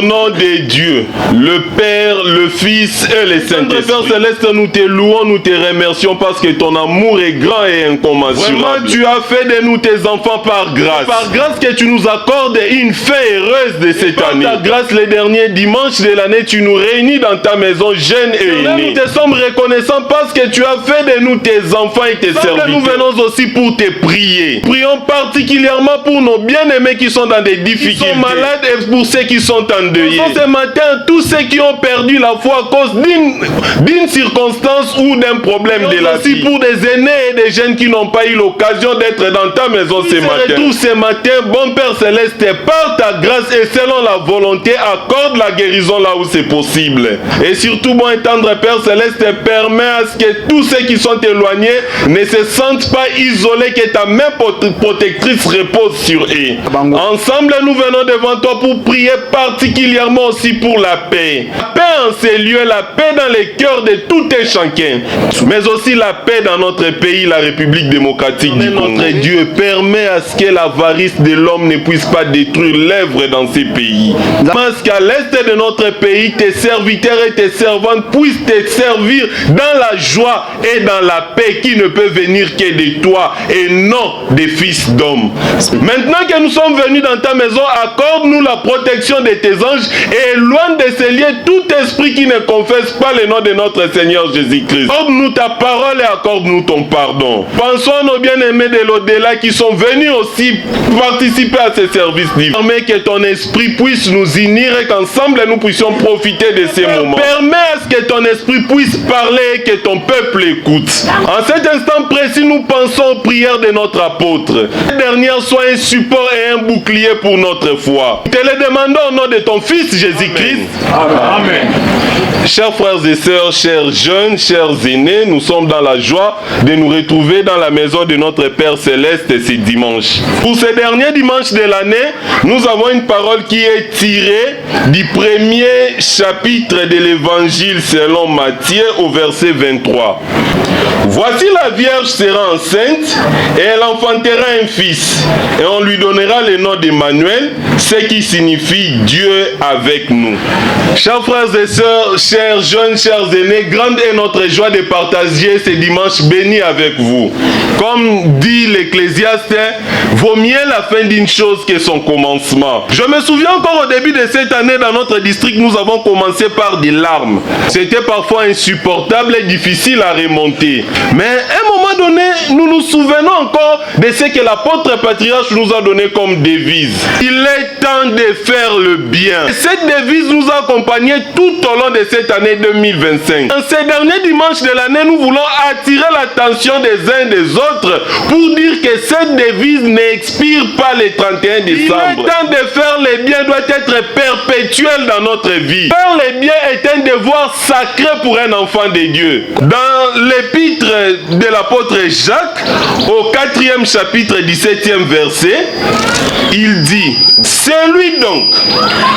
Au nom de Dieu, le Père, le Fils et le Saint-Esprit. Père Céleste, nous te louons, nous te remercions parce que ton amour est grand et incommensurable. Vraiment, tu as fait de nous tes enfants par grâce. Par grâce que tu nous accordes une fin heureuse de cette année. Par ta grâce, les derniers dimanches de l'année, tu nous réunis dans ta maison jeune et unie. Nous te sommes reconnaissants parce que tu as fait de nous tes enfants et tes serviteurs. Nous venons aussi pour te prier. Prions particulièrement pour nos bien-aimés qui sont dans des difficultés. Qui sont malades et pour ceux qui sont endeuillés. Ce matin, tous ceux qui ont perdu la foi à cause d'une circonstance ou d'un problème de la vie. Pour des aînés et des jeunes qui n'ont pas eu l'occasion d'être dans ta maison ce matin. Tous ce matin, bon Père Céleste, par ta grâce et selon la volonté, accorde la guérison là où c'est possible. Et surtout, bon et tendre Père Céleste, permet à ce que tous ceux qui sont éloignés ne se sentent pas isolés, que ta main protectrice repose sur eux. Ensemble, nous venons devant toi pour prier particulièrement aussi pour la paix. La paix en ces lieux, la paix dans les cœurs de tout un chacun, mais aussi la paix dans notre pays, la République démocratique du Congo. Notre Dieu permet à ce que l'avarice de l'homme ne puisse pas détruire l'œuvre dans ces pays. Parce qu'à l'est de notre pays, tes serviteurs et tes servantes puissent te servir dans la joie et dans la paix qui ne peut venir que de toi et non des fils d'hommes. Maintenant que nous sommes venus dans ta maison, accorde-nous la protection de tes anges et éloigne de ces lieux tout esprit qui ne confesse pas le nom de notre Seigneur Jésus-Christ. Accorde-nous ta parole et accorde-nous ton pardon. Pensons à nos bien-aimés de l'au-delà qui sont venus aussi participer à ces services divins. Permets que ton esprit puisse nous unir et qu'ensemble nous puissions profiter de ces moments. Permets à ce que ton esprit puisse parler et que ton peuple écoute. En cet instant précis, nous pensons aux prières de notre apôtre. Cette dernière soit un support et un bouclier pour notre foi. Nous te le demandons au nom de ton Fils Jésus-Christ. Amen. Amen. Chers frères et sœurs, chers jeunes, chers aînés, nous sommes dans la joie de nous retrouver dans la maison de notre Père Céleste ce dimanche. Pour ce dernier dimanche de l'année, nous avons une parole qui est tirée du premier chapitre de l'Évangile selon Matthieu au verset 23. Voici la Vierge sera enceinte et elle enfantera un fils et on lui donnera le nom d'Emmanuel, ce qui signifie Dieu avec nous. Chers frères et sœurs, chers jeunes, chers aînés, grande est notre joie de partager ce dimanche béni avec vous. Comme dit l'Ecclésiaste, vaut mieux la fin d'une chose que son commencement. Je me souviens encore au début de cette année dans notre district, nous avons commencé par des larmes. C'était parfois insupportable et difficile à remonter. Mais à un moment donné, nous nous souvenons encore de ce que l'apôtre patriarche nous a donné comme devise. Il est temps de faire le bien. Et cette devise nous a accompagnés tout au long de cette année 2025. Dans ces derniers dimanches de l'année, nous voulons attirer l'attention des uns des autres pour dire que cette devise n'expire pas le 31 décembre. Il est temps de faire le bien doit être perpétuel dans notre vie. Faire le bien est un devoir sacré pour un enfant de Dieu. Dans l'épître de l'apôtre Jacques, au 4e chapitre 17e verset, il dit: celui donc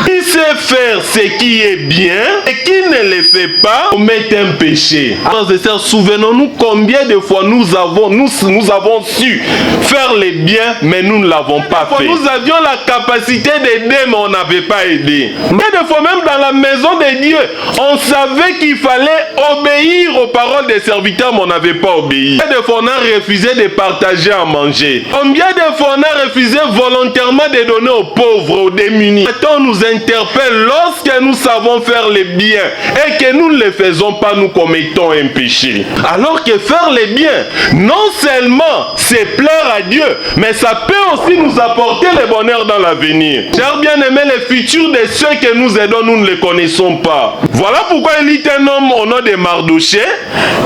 qui sait faire ce qui est bien et qui ne le fait pas commet un péché. Frères et sœurs, souvenons-nous combien de fois nous avons su faire le bien, mais nous ne l'avons pas fait. Nous avions la capacité d'aider, mais on n'avait pas aidé. Mais des fois même dans la maison de Dieu, on savait qu'il fallait obéir aux paroles des serviteurs, mais on n'avait pas obéi. Combien de fois on a refusé de partager à manger? Combien de fois on a refusé volontairement de donner aux pauvres, aux démunis? On nous interpelle lorsque nous savons faire le bien et que nous ne le faisons pas, nous commettons un péché. Alors que faire le bien, non seulement c'est plaire à Dieu, mais ça peut aussi nous apporter le bonheur dans l'avenir. Chers bien-aimés, le futur de ceux que nous aidons, nous ne les connaissons pas. Voilà pourquoi il est un homme au nom de Mardoché.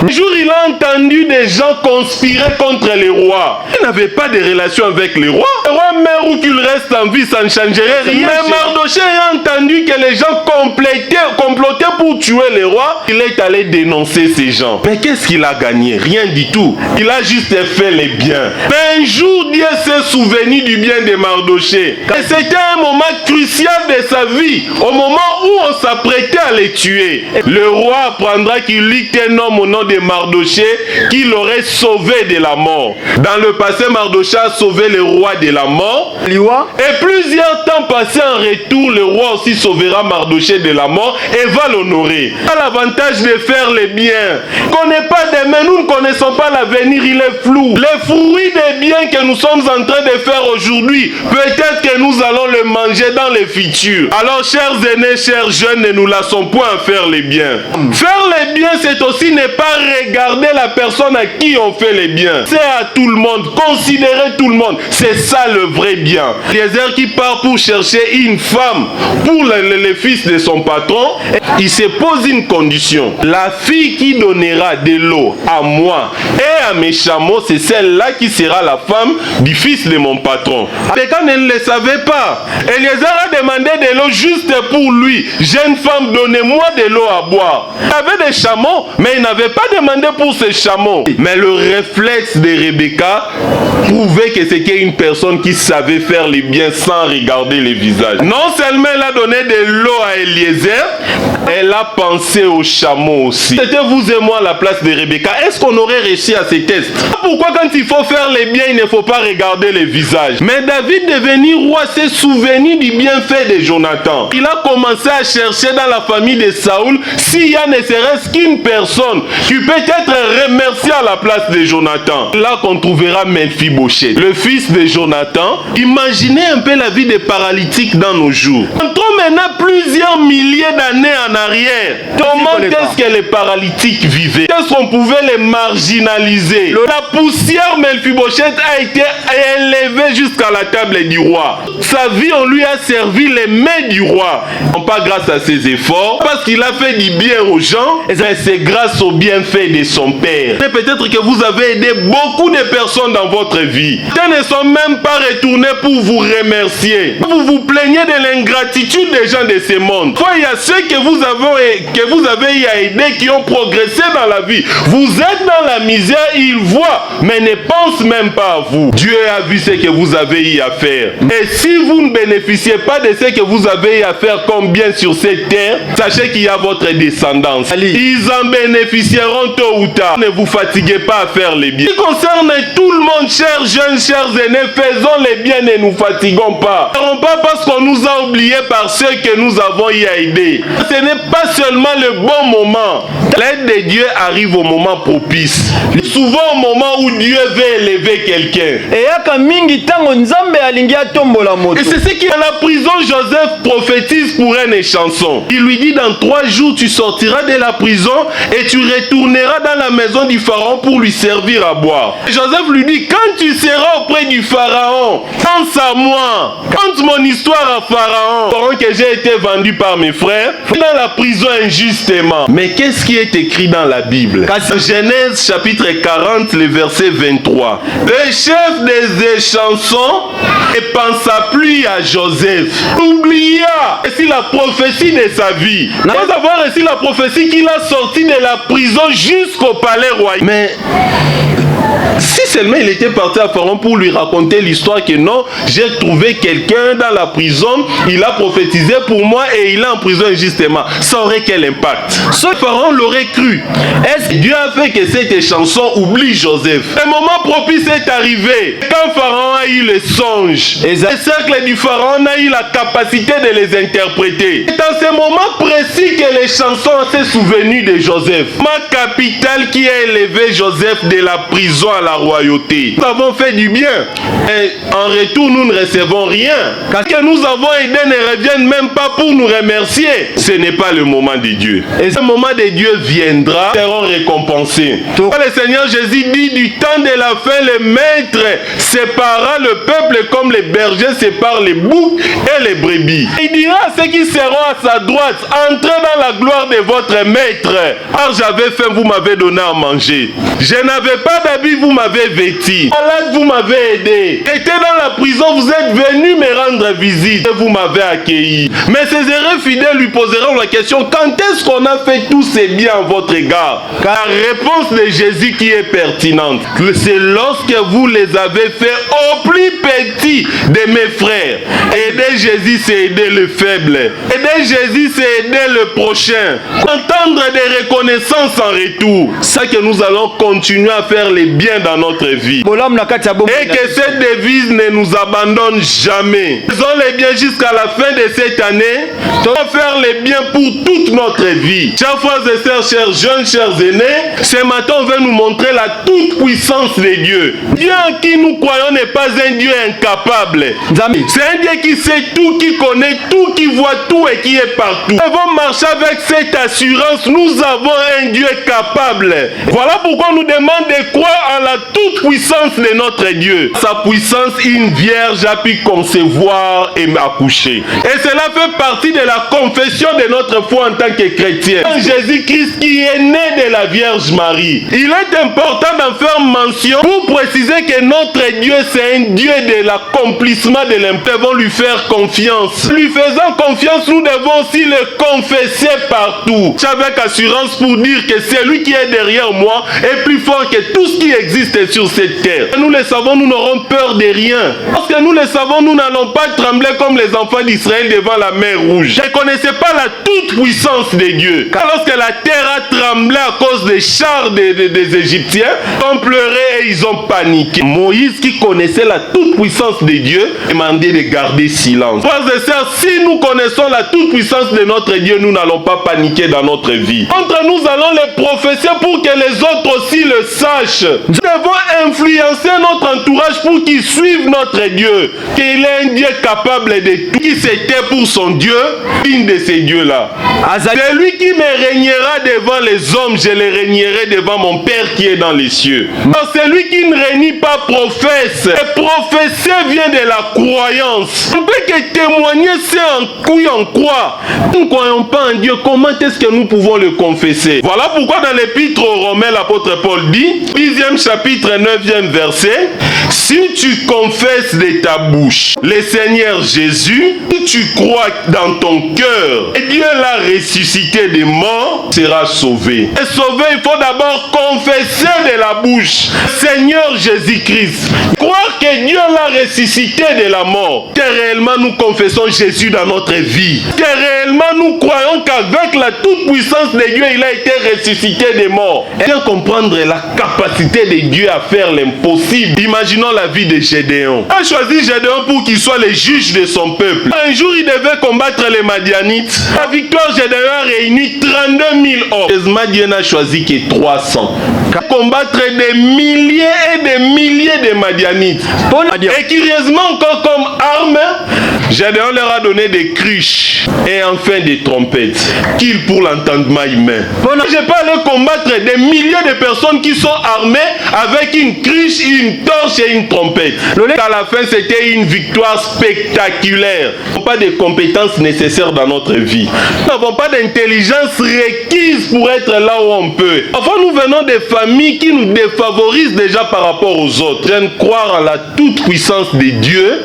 Un jour, il a entendu des gens conspirer contre les rois. Il n'avait pas de relation avec les rois. Le roi meurt ou qu'il reste en vie, ça ne changerait rien. Mais Mardoché a entendu que les gens comploté pour tuer les rois, il est allé dénoncer ces gens. Mais qu'est-ce qu'il a gagné? Rien du tout. Il a juste fait les biens. Mais un jour, Dieu s'est souvenu du bien de Mardochée. Et c'était un moment crucial de sa vie, au moment où on s'apprêtait à les tuer. Le roi apprendra qu'il y a un homme au nom de Mardochée qui l'aurait sauvé de la mort. Dans le passé, Mardochée a sauvé le roi de la mort. Et plusieurs temps passés en retour, le roi aussi sauvera Mardochée de la mort et va l'honorer. L'avantage de faire les biens. On n'est pas des mains, nous ne connaissons pas l'avenir, il est flou. Les fruits des biens que nous sommes en train de faire aujourd'hui, peut-être que nous allons le manger dans les futurs. Alors, chers aînés, chers jeunes, ne nous lassons point à faire les biens. Faire les biens, c'est aussi ne pas regarder la personne à qui on fait les biens. C'est à tout le monde, considérer tout le monde. C'est ça le vrai bien. Eliezer qui part pour chercher une femme pour le fils de son patron, il se pose une condition. La fille qui donnera de l'eau à moi et à mes chameaux, c'est celle-là qui sera la femme du fils de mon patron. Mais quand elle ne le savait pas, Eliezer a demandé de l'eau juste pour lui. Jeune femme, donnez-moi de l'eau à boire. Il avait des chameaux, mais il n'avait pas demandé pour ses chameaux. Mais le réflexe de Rebecca prouvait que c'était une personne qui savait faire les biens sans regarder les visages. Non seulement elle a donné de l'eau à Eliezer, elle a pensé aux chameaux aussi. C'était vous et moi à la place de Rebecca. Est-ce qu'on aurait réussi à ces tests? Pourquoi quand il faut faire les biens, il ne faut pas regarder les visages? Mais David, devenu roi, s'est souvenu du bienfait de Jonathan. Il a commencé à chercher dans la famille de Saoul s'il y a ne serait-ce qu'une personne qui peut être remerciée à la place de Jonathan. Là qu'on trouvera Mephibosheth, le fils de Jonathan. Imaginez un peu la vie des paralytiques dans nos jours. Entrons maintenant plusieurs milliers d'années en arrière. Comment est-ce que les paralytiques vivaient? Est-ce qu'on pouvait les marginaliser? La poussière Mephibosheth a été élevée jusqu'à la table du roi. Sa vie, on lui a servi les mains du roi. Non pas grâce à ses efforts, parce qu'il a fait du bien aux gens, mais c'est grâce au bienfait de son père. Et peut-être que vous avez aidé beaucoup de personnes dans votre vie. Ils ne sont même pas retournés pour vous remercier. Vous vous plaignez de l'ingratitude des gens de ce monde. Il y a ceux que vous avez aidés qui ont progressé dans la vie. Vous êtes dans la misère, ils voient, mais ne pensent même pas à vous. Dieu a vu ce que vous avez eu à faire. Et si vous ne bénéficiez pas de ce que vous avez eu à faire comme bien sur cette terre, sachez qu'il y a votre descendance. Ils en bénéficieront tôt ou tard. Ne vous fatiguez pas à faire les biens. Ce qui concerne tout le monde, chers jeunes, chers aînés, faisons les biens, ne nous fatiguons pas. Ne pas parce qu'on nous a oubliés par ceux que nous avons y aidés. Ce n'est pas seulement le bon moment. L'aide de Dieu arrive au moment propice. Souvent au moment où Dieu veut élever quelqu'un. Et c'est ce qui est à la prison. Joseph prophétise pour une chanson. Il lui dit: dans 3 jours tu sortiras de la prison et tu retourneras dans la maison du pharaon pour lui servir à boire. Et Joseph lui dit: quand tu seras auprès du pharaon, pense à moi, conte mon histoire à pharaon. Pharaon que j'ai été vendu par mes frères dans la prison injustement. Mais qu'est-ce qui est écrit dans la Bible? Genèse chapitre 40, le verset 23. Le chef des chansons ne pensa plus à Joseph. Oublia et si la prophétie de sa vie. Nous avons reçu la prophétie qu'il a sorti de la prison jusqu'au palais royal. Mais si seulement il était parti à Pharaon pour lui raconter l'histoire que non, j'ai trouvé quelqu'un dans la prison, il a prophétisé pour moi et il est en prison injustement, ça aurait quel impact? Ce Pharaon l'aurait cru. Est-ce que Dieu a fait que cette chanson oublie Joseph? Le moment propice est arrivé. Quand Pharaon a eu le songe, le cercle du Pharaon a eu la capacité de les interpréter. C'est dans ce moment précis que les chansons s'est souvenu de Joseph. Ma capitale qui a élevé Joseph de la prison à la royauté. Nous avons fait du bien et en retour nous ne recevons rien. Parce que nous avons aidé ne reviennent même pas pour nous remercier. Ce n'est pas le moment de Dieu. Et ce moment de Dieu viendra, seront récompensés. Le Seigneur Jésus dit: du temps de la fin, le maître séparera le peuple comme les bergers séparent les boucs et les brebis. Il dira à ceux qui seront à sa droite: entrez dans la gloire de votre maître. Car j'avais faim, vous m'avez donné à manger. Je n'avais pas d'habit, vous m'avez vêti. Malade, vous m'avez aidé. J'étais dans la prison, vous êtes venu me rendre visite et vous m'avez accueilli. Mais ces héros fidèles lui poseront la question, quand est-ce qu'on a fait tous ces biens à votre égard? Car la réponse de Jésus qui est pertinente, c'est lorsque vous les avez fait au plus petit de mes frères. Aider Jésus, c'est aider le faible. Aider Jésus, c'est aider le prochain. Entendre des reconnaissances en retour. C'est que nous allons continuer à faire les biens dans notre vie. Et que cette devise ne nous abandonne jamais. Faisons les biens jusqu'à la fin de cette année. Nous allons faire les biens pour toute notre vie. Chers frères et sœurs, chers jeunes, chers aînés, ce matin on veut nous montrer la toute puissance de Dieu. Dieu en qui nous croyons n'est pas un Dieu incapable. C'est un Dieu qui sait tout, qui connaît tout, qui voit tout et qui est partout. Nous devons marcher avec cette assurance. Nous avons un Dieu capable. Voilà pourquoi on nous demande de croire en la toute puissance de notre Dieu. Sa puissance, une vierge a pu concevoir et accoucher. Et cela fait partie de la confession de notre foi en tant que chrétien. Jésus-Christ qui est né de la Vierge Marie. Il est important d'en faire mention pour préciser que notre Dieu, c'est un Dieu de l'accomplissement de l'impôt. Nous devons lui faire confiance. Lui faisant confiance, nous devons aussi le confesser partout. Avec assurance pour dire que celui qui est derrière moi est plus fort que tout ce qui existe sur cette terre. Nous le savons, nous n'aurons peur de rien. Parce que nous le savons, nous n'allons pas trembler comme les enfants d'Israël devant la mer rouge. Ne connaissez pas la toute puissance de Dieu. Car lorsque la terre a tremblé à cause des chars des Égyptiens, ils ont pleuré et ils ont paniqué. Moïse, qui connaissait la toute puissance de Dieu, demandait de garder silence. Frères et sœurs, si nous connaissons la toute puissance de notre Dieu, nous n'allons pas paniquer dans notre vie. Entre nous allons les professer pour que les autres aussi le sachent. Nous devons influencer notre entourage pour qu'ils suivent notre Dieu. Qu'il est un Dieu capable de tout. Qui s'était pour son Dieu, une de ces dieux-là. C'est lui qui me régnera devant les hommes, je le régnerai devant mon Père qui est dans les cieux. C'est lui qui ne régnit pas professe. Et professer vient de la croyance. On peut que témoigner, c'est en couille en croix. Nous ne croyons pas en Dieu, comment est-ce que nous pouvons le confesser? Voilà pourquoi dans l'épître aux Romains, l'apôtre Paul dit, 10e chapitre, 9e verset, si tu confesses de ta bouche le Seigneur Jésus, si tu crois dans ton cœur et Dieu l'a ressuscité des morts, sera sauvé. Et sauvé, il faut d'abord confesser de la bouche Seigneur Jésus-Christ. Croire que Dieu l'a ressuscité de la mort. Que réellement nous confessons Jésus dans notre vie. Que réellement nous croyons qu'avec la toute puissance de Dieu, il a été ressuscité des morts. Et bien comprendre la capacité de Dieu à faire l'impossible. Imaginons la vie de Gédéon. Il a choisi Gédéon pour qu'il soit le juge de son peuple. Un jour, il devait combattre les Madianites. La victoire, Gédéon a réuni 32 000 hommes. Dieu n'a choisi que 300. Combattre des milliers et des milliers de Madianites. Et curieusement, encore comme arme, Gédéon leur a donné des cruches et enfin des trompettes. Qu'il pour l'entendement humain. Je peux aller combattre des milliers de personnes qui sont armées avec une cruche, une torche et une trompette. À la fin, c'était une victoire spectaculaire. Nous n'avons pas de compétences nécessaires dans notre vie. Nous n'avons pas d'intelligence requise pour être là où on peut. Enfin, nous venons des familles qui nous défavorisent déjà par rapport aux autres. J'aime croire en la toute puissance de Dieu.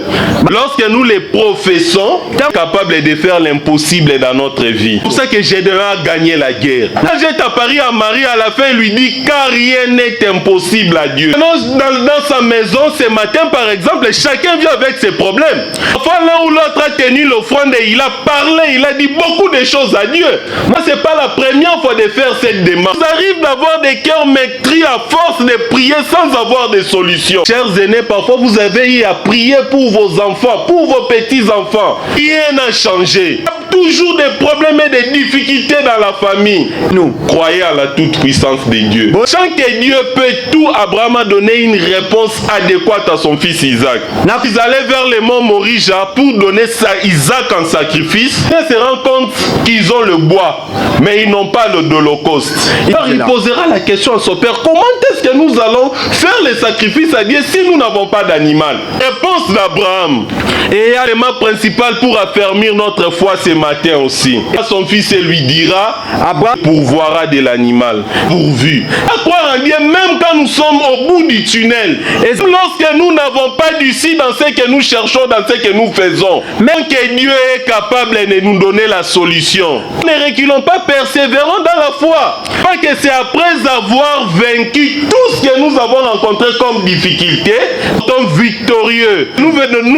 Lorsque nous les professons, nous sommes capables de faire l'impossible dans notre vie. C'est pour ça que Gédéon a gagné la guerre. Quand j'ai apparu à Marie, à la fin, il lui dit car rien n'est impossible à Dieu. Dans sa maison, ce matin, par exemple, chacun vient avec ses problèmes. Enfin, l'un ou l'autre a tenu l'offrande et il a parlé, il a dit beaucoup de choses à Dieu. Moi, c'est pas la première fois de faire cette démarche. Ça arrive d'avoir des cœurs meurtris à force de prier sans avoir de solution. Chers aînés, parfois vous avez eu à prier pour vos enfants, pour vos petits-enfants. Rien n'a changé. Toujours des problèmes et des difficultés dans la famille. Nous croyons à la toute puissance de Dieu. Sachant que Dieu peut tout, Abraham a donné une réponse adéquate à son fils Isaac. Ils allaient vers le mont Morija pour donner Isaac en sacrifice. Ils se rendent compte qu'ils ont le bois, mais ils n'ont pas d'holocauste. Alors il posera la question à son père, comment est-ce que nous allons faire les sacrifices à Dieu si nous n'avons pas d'animal? Réponse d'Abraham. Et l'élément principal pour affermir notre foi, c'est matin aussi. Son fils lui dira, pourvoira de l'animal, pourvu. À croire en Dieu, même quand nous sommes au bout du tunnel, et lorsque nous n'avons pas d'issue dans ce que nous cherchons, dans ce que nous faisons, même que Dieu est capable de nous donner la solution. Ne reculons pas, persévérons dans la foi. Pas que c'est après avoir vaincu tout ce que nous avons rencontré comme difficulté, comme victorieux. Nous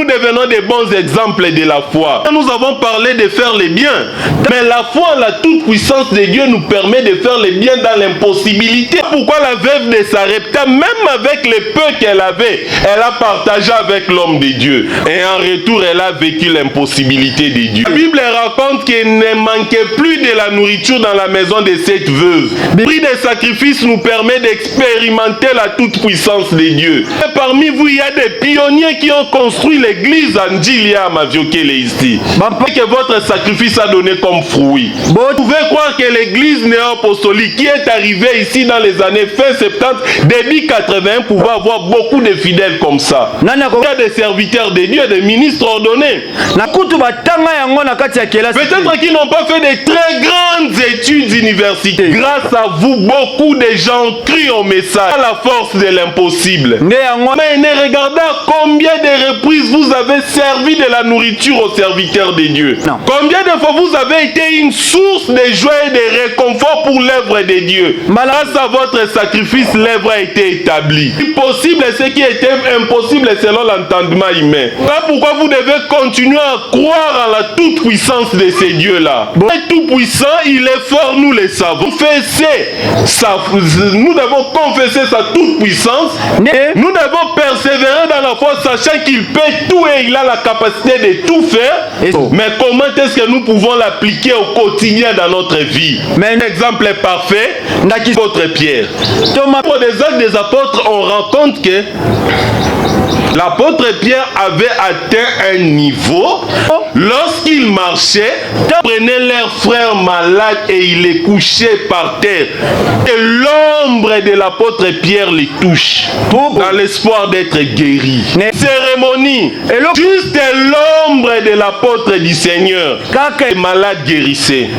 devenons des bons exemples de la foi. Nous avons parlé de faire les biens, mais la foi en la toute puissance de Dieu nous permet de faire les biens dans l'impossibilité. Pourquoi la veuve de Sarepta, même avec les peu qu'elle avait, elle a partagé avec l'homme de Dieu. Et en retour, elle a vécu l'impossibilité de Dieu. La Bible raconte qu'il ne manquait plus de la nourriture dans la maison de cette veuve. Le prix des sacrifices nous permet d'expérimenter la toute puissance de Dieu. Et parmi vous, il y a des pionniers qui ont construit l'église Anjilia Maviokele ici. Que votre sacrifice a donné comme fruit. Vous pouvez croire que l'église néo-apostolique qui est arrivée ici dans les années fin 70, début 80, pouvait avoir beaucoup de fidèles comme ça. Il y a des serviteurs de Dieu, des ministres ordonnés. Peut-être qu'ils n'ont pas fait de très grandes études universitaires. Grâce à vous, beaucoup de gens crient au message, à la force de l'impossible. Mais ne regardez à combien de reprises vous avez servi de la nourriture aux serviteurs de Dieu. Non. Combien de fois vous avez été une source de joie et de réconfort pour l'œuvre de Dieu. Grâce à votre sacrifice, l'œuvre a été établie. Possible, ce qui était impossible selon l'entendement humain. Voilà pourquoi vous devez continuer à croire en la toute puissance de ces dieux-là. Il est tout puissant, il est fort, nous le savons. Nous devons confesser sa toute puissance. Nous devons persévérer dans la foi, sachant qu'il peut tout et il a la capacité de tout faire. Mais comment est-ce que nous pouvons l'appliquer au quotidien dans notre vie? Un exemple parfait, l'apôtre Pierre. Pour les actes des apôtres, on rencontre que l'apôtre Pierre avait atteint un niveau lorsqu'il marchait, il prenait leurs frères malades et il les couchait par terre. Et l'ombre de l'apôtre Pierre les touche dans l'espoir d'être guéri. Cérémonie, juste l'ombre de l'apôtre du Seigneur, les malades guérissaient.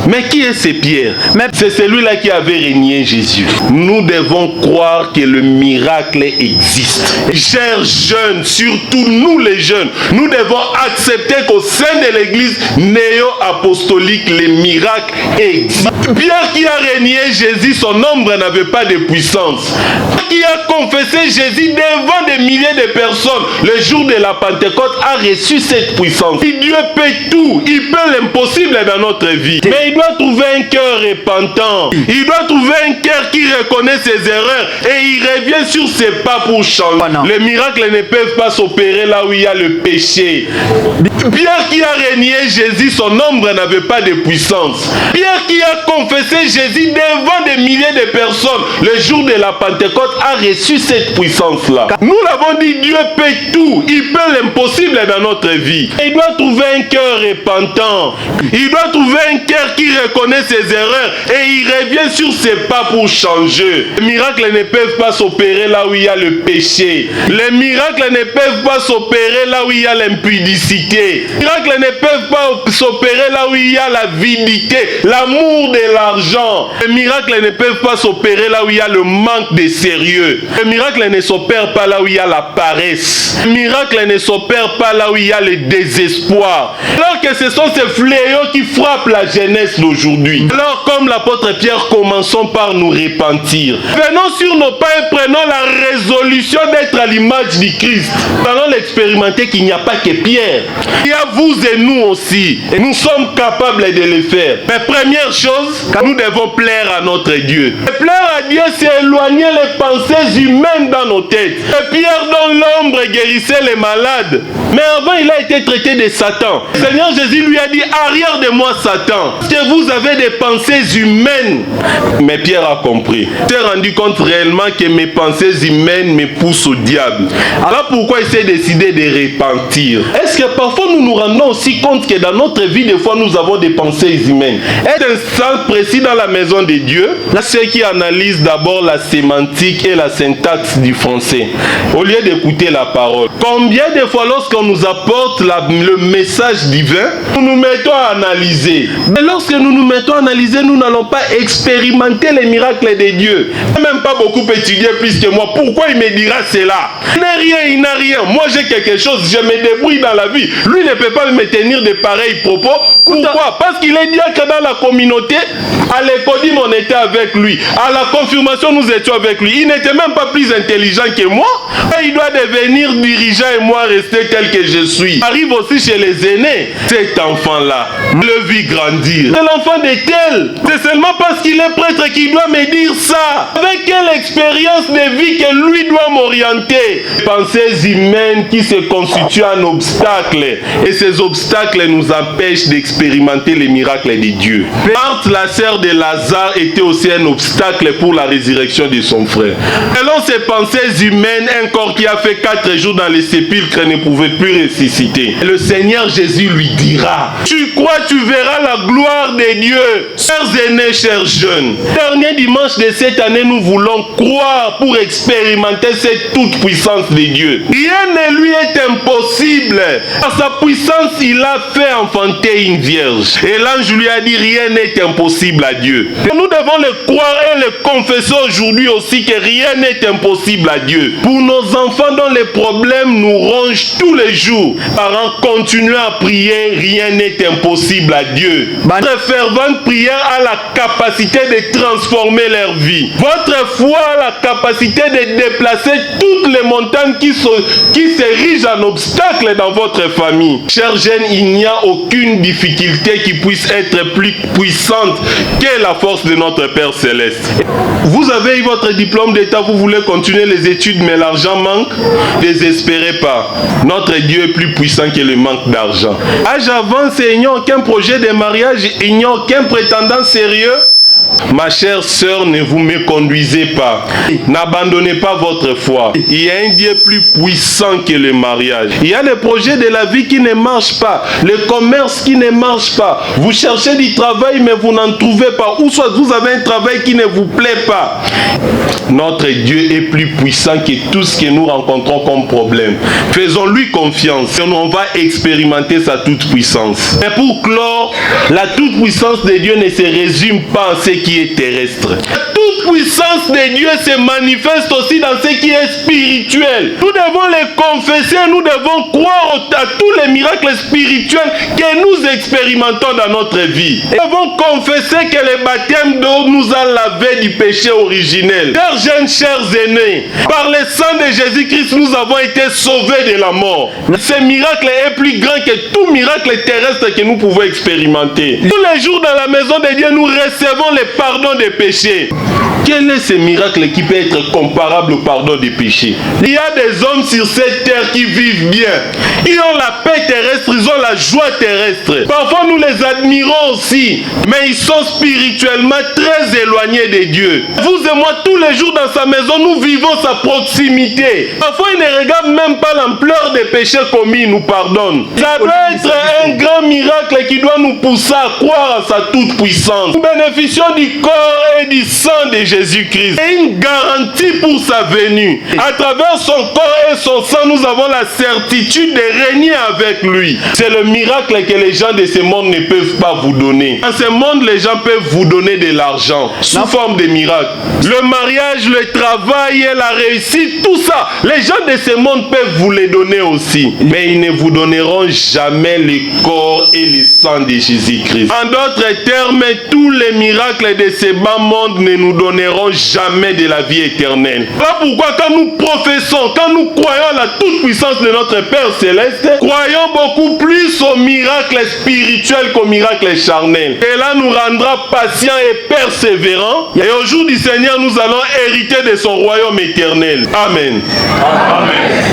Mais qui est ce Pierre? C'est celui-là qui avait régné Jésus. Nous devons croire que le miracle existe. Chers jeunes, surtout nous les jeunes, nous devons accepter qu'au sein de l'église néo-apostolique, les miracles existent. Pierre qui a régné Jésus, son ombre n'avait pas de puissance. Qui a confessé Jésus devant des milliers de personnes le jour de la Pentecôte a reçu cette puissance. Et Dieu peut tout, il peut l'impossible dans notre vie. Mais il doit trouver un cœur repentant. Il doit trouver un cœur qui reconnaît ses erreurs et il revient sur ses pas pour changer. Les miracles ne peuvent pas s'opérer là où il y a le péché. Pierre qui a régné Jésus, son ombre n'avait pas de puissance. Pierre qui a confessé Jésus devant des milliers de personnes le jour de la Pentecôte a reçu cette puissance-là. Nous l'avons dit, Dieu peut tout, il peut l'impossible dans notre vie. Il doit trouver un cœur repentant. Il doit trouver un cœur qui reconnaît ses erreurs et il revient sur ses pas pour changer. Les miracles ne peuvent pas s'opérer là où il y a le péché. Les miracles ne peuvent pas s'opérer là où il y a l'impudicité. Les miracles ne peuvent pas s'opérer là où il y a l'avidité, l'amour de l'argent. Les miracles ne peuvent pas s'opérer là où il y a le manque de sérieux. Les miracles ne s'opèrent pas là où il y a la paresse. Les miracles ne s'opèrent pas là où il y a le désespoir. Alors que ce sont ces fléaux qui frappent la jeunesse d'aujourd'hui. Alors comme l'apôtre Pierre, commençons par nous repentir. Venons sur nos pas et prenons la résolution d'être à l'image du Christ. Allons l'expérimenter qu'il n'y a pas que Pierre. Il y a vous et nous aussi. Et nous sommes capables de le faire. Mais première chose, nous devons plaire à notre Dieu. Et plaire à Dieu, c'est éloigner les pensées humaines dans nos têtes. Et Pierre dans l'ombre guérissait les malades. Mais avant, il a été traité de Satan. Le Seigneur Jésus lui a dit, arrière de moi Satan, que vous avez des pensées humaines. Mais Pierre a compris. Il s'est rendu compte réellement que mes pensées humaines me poussent au diable. Alors pourquoi il s'est décidé de repentir? Est-ce que parfois nous nous rendons aussi compte que dans notre vie, des fois, nous avons des pensées humaines. Est un sens précis dans la maison de Dieu, là, ceux qui analysent d'abord la sémantique et la syntaxe du français, au lieu d'écouter la parole. Combien de fois, lorsqu'on nous apporte le message divin, nous nous mettons à analyser. Mais lorsque nous nous mettons à analyser, nous n'allons pas expérimenter les miracles de Dieu. Je n'ai même pas beaucoup étudié plus que moi. Pourquoi il me dira cela? Il n'a rien, il n'a rien. Moi, j'ai quelque chose, je me débrouille dans la vie. Lui ne peut pas me tenir de pareils propos. Pourquoi? Parce qu'il est diacre dans la communauté. À l'école, on était avec lui. À la confirmation, nous étions avec lui. Il n'était même pas plus intelligent que moi. Il doit devenir dirigeant et moi rester tel que je suis. Arrive aussi chez les aînés. Cet enfant-là, le vit grandir. C'est l'enfant de tel. C'est seulement parce qu'il est prêtre qu'il doit me dire ça. Avec quelle expérience de vie que lui doit m'orienter? Pensées humaines qui se constituent un obstacle. Et ces obstacles nous empêchent d'expérimenter les miracles de Dieu. Marthe, la sœur de Lazare, était aussi un obstacle pour la résurrection de son frère. Selon ses pensées humaines, un corps qui a fait 4 jours dans les sépulcres ne pouvait plus ressusciter. Et le Seigneur Jésus lui dira: tu crois, tu verras la gloire de Dieu. Chers aînés, chers jeunes, dernier dimanche de cette année, nous voulons croire pour expérimenter cette toute puissance de Dieu. Rien ne lui est impossible. Par sa puissance, il a fait enfanter une vierge. Et l'ange lui a dit: rien n'est impossible à Dieu. Nous devons le croire et le confesser aujourd'hui aussi que rien n'est impossible à Dieu. Pour nos enfants dont les problèmes nous rongent tous les jours, parents, continuez à prier, rien n'est impossible à Dieu. Votre fervente prière a la capacité de transformer leur vie. Votre foi a la capacité de déplacer toutes les montagnes qui s'érigent en obstacle dans votre famille. Chers jeunes, il n'y a aucune difficulté qui puisse être plus puissante que la force de notre Père Céleste. Vous avez eu votre diplôme d'état, vous voulez continuer les études, mais l'argent manque. Désespérez pas. Notre Dieu est plus puissant que le manque d'argent. Âge avancé, il n'y a aucun projet de mariage, il n'y a aucun prétendant sérieux. Ma chère sœur, ne vous méconduisez pas. N'abandonnez pas votre foi. Il y a un Dieu plus puissant que le mariage. Il y a des projets de la vie qui ne marchent pas. Le commerce qui ne marche pas. Vous cherchez du travail mais vous n'en trouvez pas. Ou soit vous avez un travail qui ne vous plaît pas. Notre Dieu est plus puissant que tout ce que nous rencontrons comme problème. Faisons-lui confiance. Et on va expérimenter sa toute puissance. Et pour clore, la toute puissance de Dieu ne se résume pas à ce qui est terrestre. La toute puissance de Dieu se manifeste aussi dans ce qui est spirituel. Nous devons les confesser, nous devons croire à tous les miracles spirituels que nous expérimentons dans notre vie. Et nous devons confesser que le baptême d'eau nous a lavé du péché originel. Chers jeunes, chers aînés, par le sang de Jésus-Christ, nous avons été sauvés de la mort. Ce miracle est plus grand que tout miracle terrestre que nous pouvons expérimenter. Tous les jours dans la maison de Dieu, nous recevons le pardon des péchés. Quel est ce miracle qui peut être comparable au pardon des péchés? Il y a des hommes sur cette terre qui vivent bien. Ils ont la paix terrestre, ils ont la joie terrestre. Parfois nous les admirons aussi, mais ils sont spirituellement très éloignés de Dieu. Vous et moi, tous les jours dans sa maison, nous vivons sa proximité. Parfois il ne regarde même pas l'ampleur des péchés commis, il nous pardonne. Ça doit être un grand miracle qui doit nous pousser à croire à sa toute puissance. Nous bénéficions du corps et du sang de Jésus-Christ. Et une garantie pour sa venue. À travers son corps et son sang, nous avons la certitude de régner avec lui. C'est le miracle que les gens de ce monde ne peuvent pas vous donner. Dans ce monde, les gens peuvent vous donner de l'argent sous forme de miracle. Le mariage, le travail et la réussite, tout ça, les gens de ce monde peuvent vous les donner aussi. Mais ils ne vous donneront jamais le corps et le sang de Jésus-Christ. En d'autres termes, tous les miracles de ce bas monde ne nous donneront jamais de la vie éternelle. Voilà pourquoi quand nous professons, quand nous croyons à la toute puissance de notre Père Céleste, croyons beaucoup plus au miracle spirituel qu'au miracle charnel. Et là nous rendra patients et persévérants. Et au jour du Seigneur, nous allons hériter de son royaume éternel. Amen. Amen.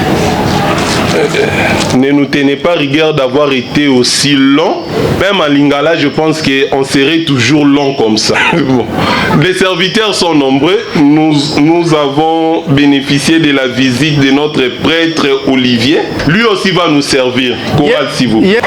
Ne nous tenez pas rigueur d'avoir été aussi long. Même en Lingala, je pense qu'on serait toujours long comme ça. Bon. Les serviteurs sont nombreux. Nous avons bénéficié de la visite de notre prêtre Olivier. Lui aussi va nous servir. Courage, s'il vous plaît.